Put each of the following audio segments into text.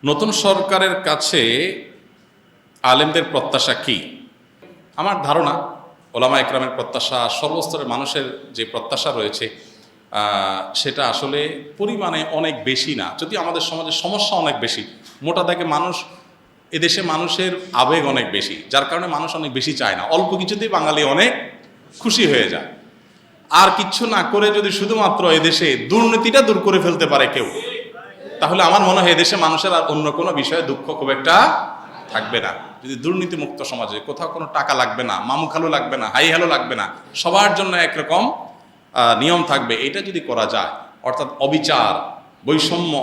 নতুন সরকারের কাছে আলেমদের প্রত্যাশা কি? আমার ধারণা ওলামা একরামের প্রত্যাশা, সর্বস্তরের মানুষের যে প্রত্যাশা রয়েছে সেটা আসলে পরিমাণে অনেক বেশি না, যদি আমাদের সমাজের সমস্যা অনেক বেশি। মোটা দাগে মানুষ, এদেশে মানুষের আবেগ অনেক বেশি, যার কারণে মানুষ অনেক বেশি চায় না। অল্প কিছুতেই বাঙালি অনেক খুশি হয়ে যায়। আর কিচ্ছু না করে যদি শুধুমাত্র এদেশে দুর্নীতিটা দূর করে ফেলতে পারে কেউ, তাহলে আমার মনে হয় এদেশে মানুষের আর অন্য কোনো বিষয়ে দুঃখ খুব একটা থাকবে না। যদি দুর্নীতিমুক্ত সমাজে কোথাও কোনো টাকা লাগবে না, মামুখালো লাগবে না, হাই হ্যালো লাগবে না, সবার জন্য একরকম নিয়ম থাকবে, এটা যদি করা যায়, অর্থাৎ অবিচার, বৈষম্য,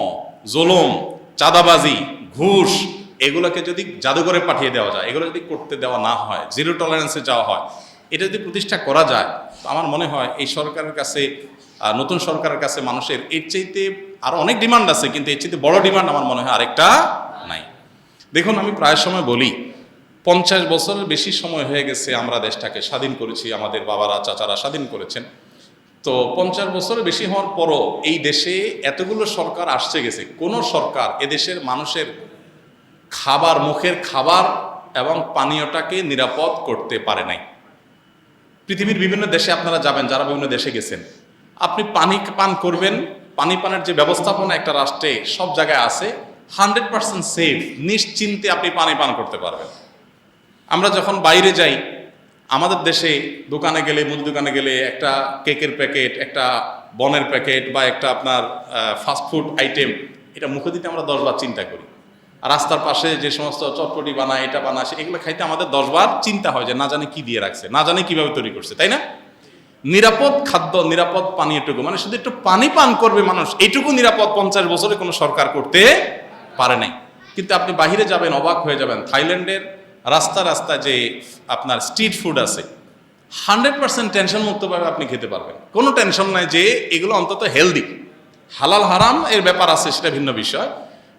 জুলুম, চাঁদাবাজি, ঘুষ, এগুলোকে যদি জাদুঘরে পাঠিয়ে দেওয়া যায়, এগুলো যদি করতে দেওয়া না হয়, জিরো টলারেন্সে যাওয়া হয়, এটা যদি প্রতিষ্ঠা করা যায়, তো আমার মনে হয় এই সরকারের কাছে, নতুন সরকারের কাছে মানুষের এর চাইতে আরো অনেক ডিমান্ড আছে, কিন্তু এর চাইতে বড় ডিমান্ড আমার মনে হয় আরেকটা নাই। দেখুন, আমি প্রায় সময় বলি 50 বছরের বেশি সময় হয়ে গেছে আমরা দেশটাকে স্বাধীন করেছি, আমাদের বাবারা চাচারা স্বাধীন করেছেন। তো 50 বছরের বেশি হওয়ার পরও এই দেশে এতগুলো সরকার আসছে গেছে, কোন সরকার এদেশের মানুষের খাবার, মুখের খাবার এবং পানীয়টাকে নিরাপদ করতে পারে নাই। পৃথিবীর বিভিন্ন দেশে আপনারা যাবেন, যারা বিভিন্ন দেশে গেছেন, আপনি পানি পান করবেন, পানি পানের যে ব্যবস্থাপনা একটা রাষ্ট্রে সব জায়গায় আছে, 100% সেফ, নিশ্চিন্তে আপনি পানি পান করতে পারবেন। আমরা যখন বাইরে যাই, আমাদের দেশে দোকানে গেলে, মুদি দোকানে গেলে একটা কেকের প্যাকেট, একটা বনের প্যাকেট বা একটা আপনার ফাস্টফুড আইটেম, এটা মুখে দিতে আমরা 10 বার চিন্তা করি। আর রাস্তার পাশে যে সমস্ত চটপটি বানায়, এটা বানায়, এগুলো খাইতে আমাদের 10 বার চিন্তা হয় যে না জানি কি দিয়ে রাখছে, না জানি কিভাবে তৈরি করছে, তাই না? নিরাপদ খাদ্য, নিরাপদ পানীয়টুকু, মানে শুধু একটু পানি পান করবে মানুষ, এইটুকু নিরাপদ 50 বছরে কোনো সরকার করতে পারে নাই। কিন্তু আপনি বাহিরে যাবেন, অবাক হয়ে যাবেন, থাইল্যান্ডের রাস্তা রাস্তা যে আপনার স্ট্রিট ফুড আছে, 100% টেনশন মুক্তভাবে আপনি খেতে পারবেন, কোনো টেনশন নাই যে এগুলো অন্তত হেলদি। হালাল হারাম এর ব্যাপার আছে, সেটা ভিন্ন বিষয়,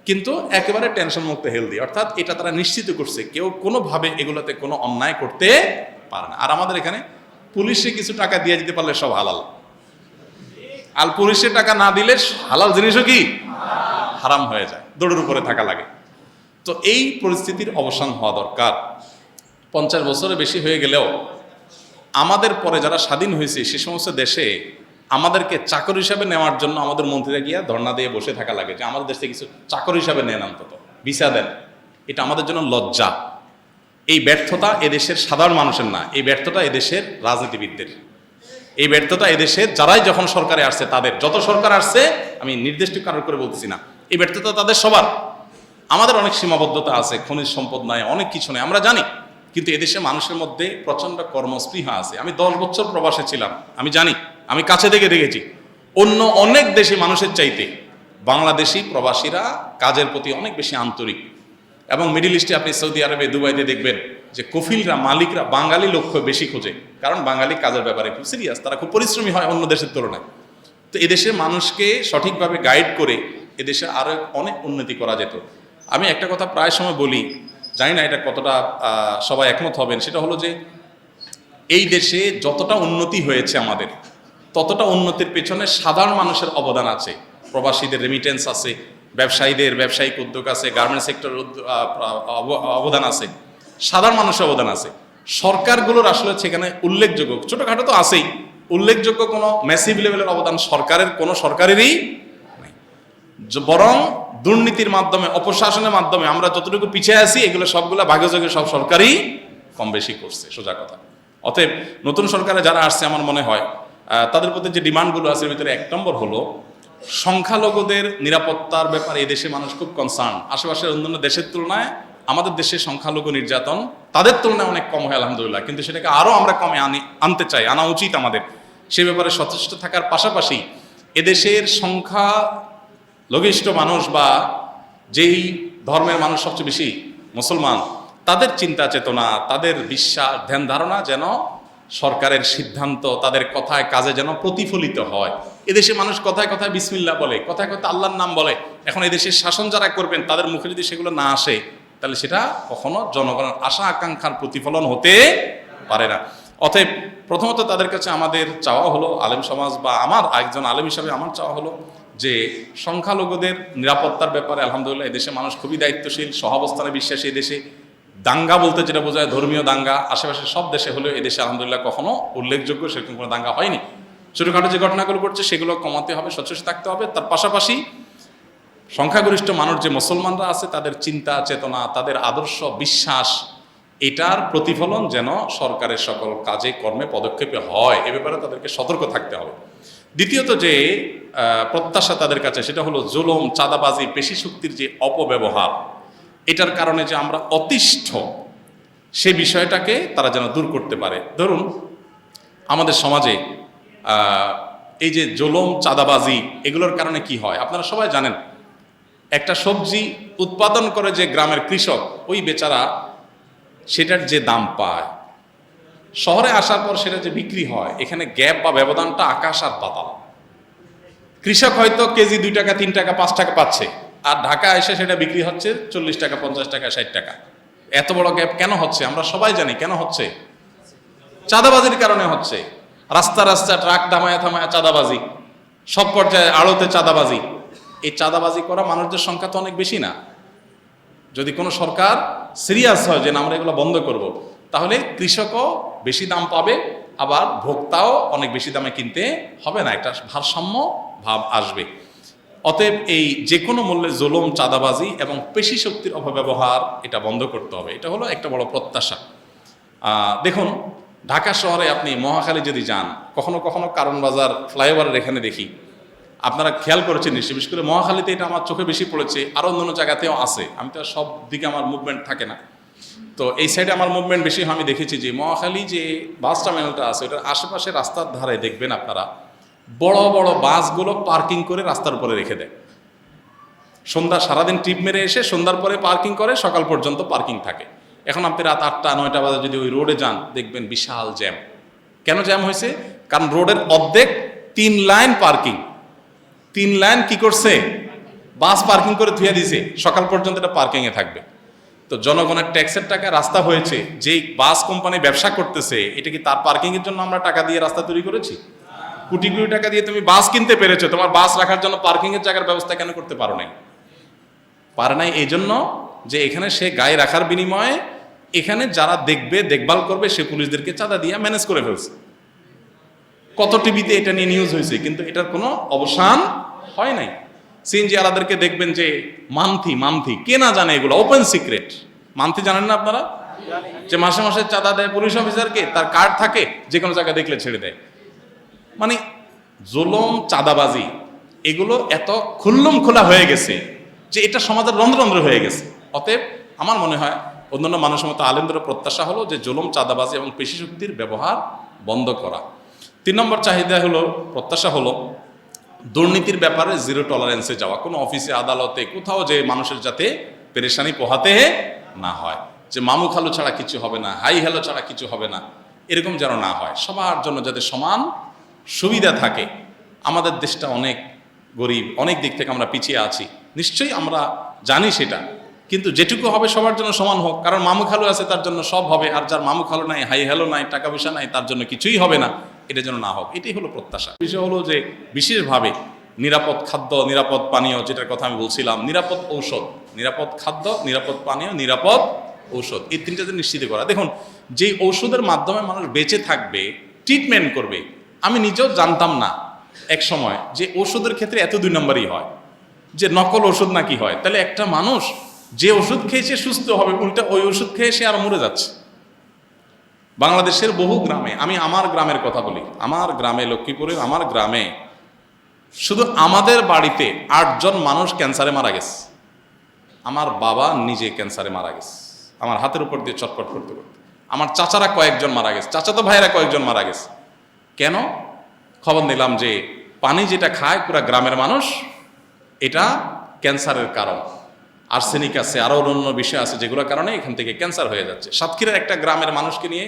কিন্তু একেবারে টেনশন মুক্ত হেলদি, অর্থাৎ এটা তারা নিশ্চিত করছে কেউ কোনোভাবে এগুলোতে কোনো অন্যায় করতে পারে না। আর আমাদের এখানে পুলিশে কিছু টাকা দিয়ে দিতে পারলে সব হালাল, আর পুলিশে টাকা না দিলে হালাল জিনিসও কি হারাম হয়ে যায়, দৌড়ের উপরে থাকা লাগে। তো এই পরিস্থিতির অবসান হওয়া দরকার। 50 বছরের বেশি হয়ে গেলেও আমাদের পরে যারা স্বাধীন হয়েছে সে সমস্ত দেশে আমাদেরকে চাকর হিসাবে নেওয়ার জন্য আমাদের মন্ত্রীরা গিয়া ধর্ণা দিয়ে বসে থাকা লাগে যে আমাদের দেশে কিছু চাকর হিসাবে নেন, অন্তত ভিসা দেন। এটা আমাদের জন্য লজ্জা। এই ব্যর্থতা এদেশের সাধারণ মানুষের না, এই ব্যর্থতা এদেশের রাজনীতিবিদদের, এই ব্যর্থতা এদেশের যারাই যখন সরকারে আসছে তাদের, যত সরকার আসছে, আমি নির্দিষ্ট কারণ করে বলতেছি না, এই ব্যর্থতা তাদের সবার। আমাদের অনেক সীমাবদ্ধতা আছে, খনিজ সম্পদ নাই, অনেক কিছু নেই, আমরা জানি, কিন্তু এদেশে মানুষের মধ্যে প্রচন্ড কর্মস্পৃহা আছে। আমি 10 বছর প্রবাসে ছিলাম, আমি জানি, আমি কাছে থেকে দেখেছি, অন্য অনেক দেশে মানুষের চাইতে বাংলাদেশি প্রবাসীরা কাজের প্রতি অনেক বেশি আন্তরিক। এবং মিডিল ইস্টে আপনি সৌদি আরবে, দুবাইতে দেখবেন যে কফিলরা, মালিকরা বাঙালি লক্ষ্য বেশি খোঁজে, কারণ বাঙালি কাজের ব্যাপারে খুব সিরিয়াস, তারা খুব পরিশ্রমী হয় অন্য দেশের তুলনায়। তো এদেশে মানুষকে সঠিকভাবে গাইড করে এদেশে আরো অনেক উন্নতি করা যেত। আমি একটা কথা প্রায় সময় বলি, জানি না এটা কতটা সবাই একমত হবেন, সেটা হলো যে এই দেশে যতটা উন্নতি হয়েছে আমাদের, ততটা উন্নতির পেছনে সাধারণ মানুষের অবদান আছে। প্রবাসীদের রেমিটেন্স আছে, ব্যবসায়ীদের ব্যবসায়িক উদ্যোগ আছে, গার্মেন্টস সেক্টরের অবদান আছে, সাধারণ মানুষের অবদান আছে। সরকারগুলোর আসলে সেখানে উল্লেখযোগ্য, ছোটখাটো তো আছেই, উল্লেখযোগ্য কোনো ম্যাসিভ লেভেলের অবদান সরকারের, কোনো সরকারেরই নাই। বরং দুর্নীতির মাধ্যমে, অপশাসনের মাধ্যমে আমরা যতটুকু পিছিয়ে আছি, এগুলো সবগুলো ভাগে ভাগে সব সরকারই কম বেশি করছে, সোজা কথা। অতএব নতুন সরকারে যারা আসছে, আমার মনে হয় তাদের প্রতি যে ডিমান্ডগুলো আছে, এর ভিতরে 1 নম্বর হলো সংখ্যালঘুদের নিরাপত্তার ব্যাপারে এদেশে মানুষ খুব কনসার্ন। আশেপাশের অন্যান্য দেশের তুলনায় আমাদের দেশে সংখ্যালঘু নির্যাতন তাদের তুলনায় অনেক কম হয় আলহামদুলিল্লাহ, কিন্তু সেটাকে আরও আমরা কমে আনতে চাই, আনা উচিত আমাদের। সে ব্যাপারে সচেষ্ট থাকার পাশাপাশি এদেশের সংখ্যা লঘিষ্ঠ মানুষ বা যেই ধর্মের মানুষ সবচেয়ে বেশি মুসলমান, তাদের চিন্তা চেতনা, তাদের বিশ্বাস, ধ্যান ধারণা যেন সরকারের সিদ্ধান্ত, তাদের কথায় কাজে যেন প্রতিফলিত হয়। এদেশে মানুষ কথায় কথায় বিসমিল্লাহ বলে, কথায় কথায় আল্লাহর নাম বলে, এখন এদেশের শাসন যারা করবেন তাদের মুখে যদি সেগুলো না আসে, তাহলে সেটা কখনো জনগণের আশা আকাঙ্ক্ষার প্রতিফলন হতে পারে না। অতএব প্রথমত তাদের কাছে আমাদের চাওয়া হলো, আলেম সমাজ বা আমার একজন আলেম হিসাবে আমার চাওয়া হলো যে সংখ্যালঘুদের নিরাপত্তার ব্যাপারে আলহামদুলিল্লাহ এদেশে মানুষ খুবই দায়িত্বশীল, সহাবস্থানে বিশ্বাসী। এদেশে দাঙ্গা বলতে যেটা বোঝায় ধর্মীয় দাঙ্গা, আশেপাশে সব দেশে হলেও এদেশে আলহামদুলিল্লাহ কখনো উল্লেখযোগ্য সেরকম কোনো দাঙ্গা হয়নি। ছোটোখাটো যে ঘটনাগুলো ঘটছে সেগুলো কমাতে হবে, সচেষ্ট থাকতে হবে। তার পাশাপাশি সংখ্যাগরিষ্ঠ মানুষ যে মুসলমানরা আছে তাদের চিন্তা চেতনা, তাদের আদর্শ বিশ্বাস, এটার প্রতিফলন যেন সরকারের সকল কাজে কর্মে পদক্ষেপে হয়, এ ব্যাপারে তাদেরকে সতর্ক থাকতে হবে। দ্বিতীয়ত যে প্রত্যাশা তাদের কাছে, সেটা হলো জুলুম, চাঁদাবাজি, পেশি শক্তির যে অপব্যবহার, এটার কারণে যে আমরা অতিষ্ঠ, সে বিষয়টাকে তারা যেন দূর করতে পারে। ধরুন আমাদের সমাজে এই যে জুলুম, চাঁদাবাজি, এগুলোর কারণে কি হয় আপনারা সবাই জানেন। একটা সবজি উৎপাদন করে যে গ্রামের কৃষক, ওই বেচারা সেটার যে দাম পায়, শহরে আসার পর সেটা যে বিক্রি হয়, এখানে গ্যাপ বা ব্যবধানটা আকাশ আর পাতাল। কৃষক হয়তো কেজি 2 টাকা, 3 টাকা, 5 টাকা পাচ্ছে, আর ঢাকা এসে সেটা বিক্রি হচ্ছে 40 টাকা, 50 টাকা, 60 টাকা। এত বড় গ্যাপ কেন হচ্ছে আমরা সবাই জানি কেন হচ্ছে। চাঁদাবাজির কারণে হচ্ছে। রাস্তা রাস্তা ট্রাক থামায়া থামায়া চাঁদাবাজি, সব পর্যায়ে আড়তে চাঁদাবাজি। এই চাঁদাবাজি করা মানুষদের সংখ্যা তো অনেক বেশি না। যদি কোনো সরকার সিরিয়াস হয় যে না আমরা এগুলো বন্ধ করব, তাহলে কৃষকও বেশি দাম পাবে, আবার ভোক্তাও অনেক বেশি দামে কিনতে হবে না, একটা ভারসাম্য ভাব আসবে। অতএব এই যে কোনো মূল্যে জুলুম, চাঁদাবাজি এবং পেশি শক্তির অপব্যবহার এটা বন্ধ করতে হবে। এটা হলো একটা বড় প্রত্যাশা। দেখুন ঢাকা শহরে আপনি মহাখালী যদি যান, কখনো কখনো কারণ বাজার ফ্লাইওভারের এখানে দেখি, আপনারা খেয়াল করেছেন নিশ্চয়ই, বিশেষ করে মহাখালীতে এটা আমার চোখে বেশি পড়েছে, আরও অন্যান্য জায়গাতেও আছে। আমি তো সব দিকে আমার মুভমেন্ট থাকে না, তো এই সাইডে আমার মুভমেন্ট বেশি হয়। আমি দেখেছি যে মহাখালী যে বাস টার্মিনালটা আছে, ওটার আশেপাশে রাস্তার ধারে দেখবেন আপনারা বড় বড় বাসগুলো পার্কিং করে রাস্তার উপরে রেখে দেয়। সন্ধ্যা সারাদিন ট্রিপ মেরে এসে সন্ধ্যার পরে পার্কিং করে, সকাল পর্যন্ত পার্কিং থাকে। এখন আপনি রাত 8টা 9টা বাজে যদি ওই রোডে যান, দেখবেন বিশাল জ্যাম। কেন জ্যাম হয়েছে? কারণ রোডের অর্ধেক 3 লাইন পার্কিং, 3 লাইন কি করছে, বাস পার্কিং করে ধুয়ে দিছে, সকাল পর্যন্ত এটা পার্কিংয়ে থাকবে। তো জনগণের ট্যাক্সের টাকা রাস্তা হয়েছে, যেই বাস কোম্পানি ব্যবসা করতেছে, এটা কি তার পার্কিংয়ের জন্য আমরা টাকা দিয়ে রাস্তা তৈরি করেছি? কোটি কোটি টাকা দিয়ে তুমি বাস কিনতে পেরেছো, তোমার বাস রাখার জন্য পার্কিংয়ের জায়গার ব্যবস্থা কেন করতে পারো নাই? পারে নাই এই জন্য যে এখানে সে গায়ে রাখার বিনিময়ে এখানে যারা দেখবে, দেখভাল করবে, সে পুলিশদেরকে চাঁদা দিয়ে ম্যানেজ করে ফেলছে। কত টিভিতে এটা নিয়ে নিউজ হয়েছে, কিন্তু এটার কোনো অবসান হয় নাই। সিএনজি আলাদেরকে দেখবেন যে মান্থি কে না জানে, এগুলো ওপেন সিক্রেট। মান্থি জানেন না আপনারা? যে মাসে মাসে চাঁদা দেয় পুলিশ অফিসারকে, তার কার্ড থাকে, যে কোনো জায়গায় দেখলে ছেড়ে দেয়। মানে জুলুম, চাঁদাবাজি এগুলো এত খুল্লুম খোলা হয়ে গেছে যে এটা সমাজের রন্ধ্ররন্ধ্র হয়ে গেছে। অতএব আমার মনে হয় অন্যান্য মানুষের মতো আলেমদের প্রত্যাশা হলো যে জুলুম, চাঁদাবাজি এবং পেশি শক্তির ব্যবহার বন্ধ করা। 3 নম্বর চাহিদা হলো, প্রত্যাশা হলো দুর্নীতির ব্যাপারে জিরো টলারেন্সে যাওয়া। কোনো অফিসে, আদালতে, কোথাও যে মানুষের যাতে পেরেশানি পোহাতে না হয়, যে মামু খালু ছাড়া কিছু হবে না, হাই হ্যালো ছাড়া কিছু হবে না, এরকম যেন না হয়। সবার জন্য যাতে সমান সুবিধা থাকে। আমাদের দেশটা অনেক গরিব, অনেক দিক থেকে আমরা পিছিয়ে আছি, নিশ্চয়ই আমরা জানি সেটা, কিন্তু যেটুকু হবে সবার জন্য সমান হোক। কারণ মামু খালু আছে তার জন্য সব হবে, আর যার মামু খালু নাই, হাই হ্যালো নাই, টাকা পয়সা নাই, তার জন্য কিছুই হবে না। এটা যেন না হোক, এটাই হলো প্রত্যাশা। বিষয় হলো যে বিশেষভাবে নিরাপদ খাদ্য, নিরাপদ পানীয়, যেটার কথা আমি বলছিলাম, নিরাপদ ঔষধ, নিরাপদ খাদ্য, নিরাপদ পানীয়, নিরাপদ ঔষধ, এই 3টাতে নিশ্চিত করা। দেখুন যেই ঔষধের মাধ্যমে মানুষ বেঁচে থাকবে, ট্রিটমেন্ট করবে, আমি নিজেও জানতাম না এক সময় যে ওষুধের ক্ষেত্রে এত 2 নম্বরই হয়, যে নকল ওষুধ নাকি হয়। তাহলে একটা মানুষ যে ওষুধ খেয়েছে সুস্থ হবে, উল্টা ওই ওষুধ খেয়ে সে আর মরে যাচ্ছে। বাংলাদেশের বহু গ্রামে, আমি আমার গ্রামের কথা বলি, আমার গ্রামে, লক্ষ্মীপুরে আমার গ্রামে শুধু আমাদের বাড়িতে 8 জন মানুষ ক্যান্সারে মারা গেছে। আমার বাবা নিজে ক্যান্সারে মারা গেছে, আমার হাতের উপর দিয়ে চটপট করতে করতে। আমার চাচারা কয়েকজন মারা গেছে, চাচাতো ভাইয়েরা কয়েকজন মারা গেছে। কেন? খবর নিলাম যে পানি যেটা খায় পুরা গ্রামের মানুষ, এটা ক্যান্সারের কারণ। আর্সেনিক আছে, আরও অন্য বিষয় আছে, যেগুলোর কারণে এখান থেকে ক্যান্সার হয়ে যাচ্ছে। সাতক্ষীরার একটা গ্রামের মানুষকে নিয়ে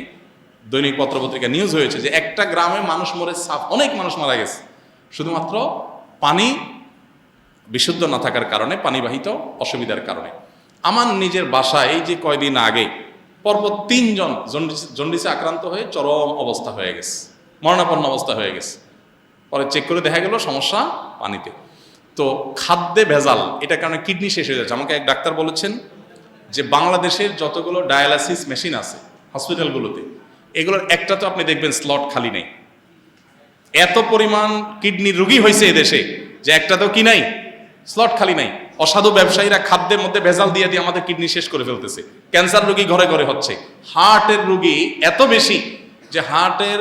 দৈনিক পত্রপত্রিকা নিউজ হয়েছে যে একটা গ্রামে মানুষ মরে, অনেক মানুষ মারা গেছে শুধুমাত্র পানি বিশুদ্ধ না থাকার কারণে, পানিবাহিত অসুবিধার কারণে। আমার নিজের বাসায় এই যে কয়দিন আগে পরপর 3 জন জন্ডিসে আক্রান্ত হয়ে চরম অবস্থা হয়ে গেছে, মরণাপন্ন অবস্থা হয়ে গেছে। পরে চেক করে দেখা গেল সমস্যা পানিতে। তো খাদ্যে ভেজাল, এটার কারণে কিডনি শেষ হয়ে যাচ্ছে। আমাকে এক ডাক্তার বলেছেন যে বাংলাদেশের যতগুলো ডায়ালাসিস মেশিন আছে হসপিটালগুলোতে, এগুলোর একটা তো আপনি দেখবেন স্লট খালি নেই। এত পরিমাণ কিডনির রোগী হয়েছে এদেশে যে একটা তো কি নাই, স্লট খালি নাই। অসাধু ব্যবসায়ীরা খাদ্যের মধ্যে ভেজাল দিয়ে দিয়ে আমাদের কিডনি শেষ করে ফেলতেছে। ক্যান্সার রোগী ঘরে ঘরে হচ্ছে, হার্টের রোগী এত বেশি যে হার্টের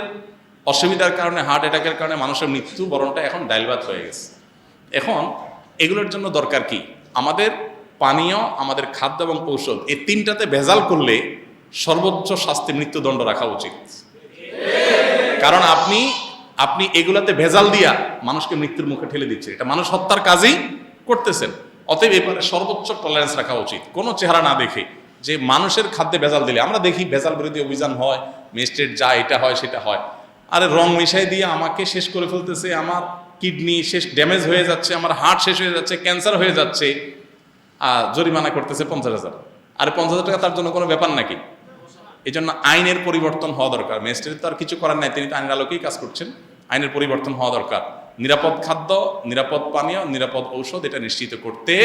অসুবিধার কারণে, হার্ট অ্যাটাকের কারণে মানুষের মৃত্যু বরণটা এখন ডাইলবাত হয়ে গেছে। এখন এগুলোর জন্য দরকার কি? আমাদের পানীয়, আমাদের খাদ্য এবং ঔষধ, এই তিনটাতে ভেজাল করলে সর্বোচ্চ শাস্তি মৃত্যুদণ্ড রাখা উচিত। কারণ আপনি এগুলাতে ভেজাল দিয়া মানুষকে মৃত্যুর মুখে ঠেলে দিচ্ছে, এটা মানুষ হত্যার কাজই করতেছেন। অতএব এবারে সর্বোচ্চ টলারেন্স রাখা উচিত, কোনো চেহারা না দেখে যে মানুষের খাদ্যে ভেজাল দিলে। আমরা দেখি ভেজাল বিরোধী অভিযান হয়, ম্যাজিস্ট্রেট যা এটা হয় সেটা হয়, আরে রং মিশাই দিয়ে আমাকে শেষ করে ফেলতেছে, আমার কিডনি শেষ, ড্যামেজ হয়ে যাচ্ছে, আমার হার্ট শেষ হয়ে যাচ্ছে, ক্যান্সার হয়ে যাচ্ছে, জরিমানা করতেছে 50,000। আরে 50,000 টাকা তার জন্য কোনো ব্যাপার নাকি? এই জন্য আইনের পরিবর্তন হওয়া দরকার। ম্যাজিস্ট্রেট তো আর কিছু করার নাই, তিনি তো আইনের আলোকেই কাজ করছেন। আইনের পরিবর্তন হওয়া দরকার। নিরাপদ খাদ্য, নিরাপদ পানীয়, নিরাপদ ঔষধ, এটা নিশ্চিত করতে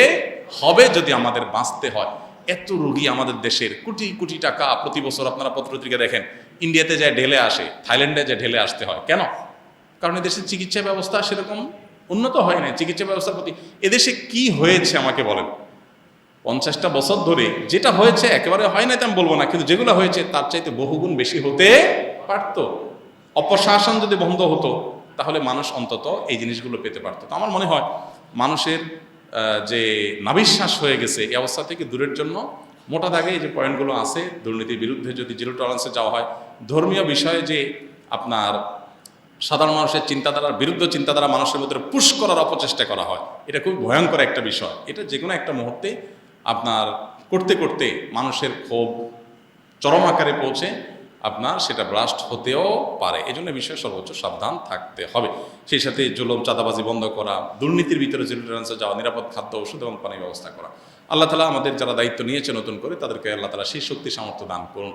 হবে যদি আমাদের বাঁচতে হয়। এত রোগী আমাদের দেশের, কোটি কোটি টাকা প্রতি বছর আপনারা পত্রপত্রিকা দেখেন, ইন্ডিয়াতে যায় ঢেলে আসে, থাইল্যান্ডে যায় ঢেলে আসতে হয়। কেন? কারণ এদেশের চিকিৎসা ব্যবস্থা সেরকম উন্নত হয় না। চিকিৎসা ব্যবস্থার প্রতি এদেশে কি হয়েছে আমাকে বলেন? 50টা বছর ধরে যেটা হয়েছে একেবারে হয় না তা আমি বলবো না, কিন্তু যেগুলো হয়েছে তার চাইতে বহুগুণ বেশি হতে পারত। অপশাসন যদি বন্ধ হতো তাহলে মানুষ অন্তত এই জিনিসগুলো পেতে পারত। তো আমার মনে হয় মানুষের যে নাভিশ্বাস হয়ে গেছে এই অবস্থা থেকে দূরের জন্য মোটা দাগে এই যে পয়েন্টগুলো আছে, দুর্নীতির বিরুদ্ধে যদি জিরো টলারেন্সে যাওয়া হয়, ধর্মীয় বিষয়ে যে আপনার সাধারণ মানুষের চিন্তাধারার বিরুদ্ধে চিন্তাধারা মানুষের মধ্যে পুশ করার অপচেষ্টা করা হয়, এটা খুব ভয়ঙ্কর একটা বিষয়। এটা যে কোনো একটা মুহূর্তে আপনার করতে করতে মানুষের ক্ষোভ চরম আকারে পৌঁছে আপনার সেটা ব্লাস্ট হতেও পারে। এই জন্য বিষয়ে সর্বোচ্চ সাবধান থাকতে হবে। সেই সাথে জুলুম, চাঁদাবাজি বন্ধ করা, দুর্নীতির ভিতরে জিরো টলারেন্সে যাওয়া, নিরাপদ খাদ্য, ওষুধ এবং পানির ব্যবস্থা করা। আল্লাহ তাআলা আমাদের যারা দায়িত্ব নিয়েছে নতুন করে, তাদেরকে আল্লাহ তাআলা সেই শক্তি সামর্থ্য দান করুন।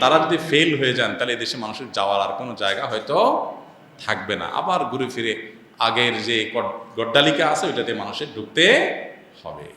তারা যদি ফেল হয়ে যান তাহলে এদেশে মানুষের যাওয়ার আর কোনো জায়গা হয়তো থাকবে না। আবার ঘুরে ফিরে আগের যে গড্ডালিকা আছে ওইটাতে মানুষের ঢুকতে হবে।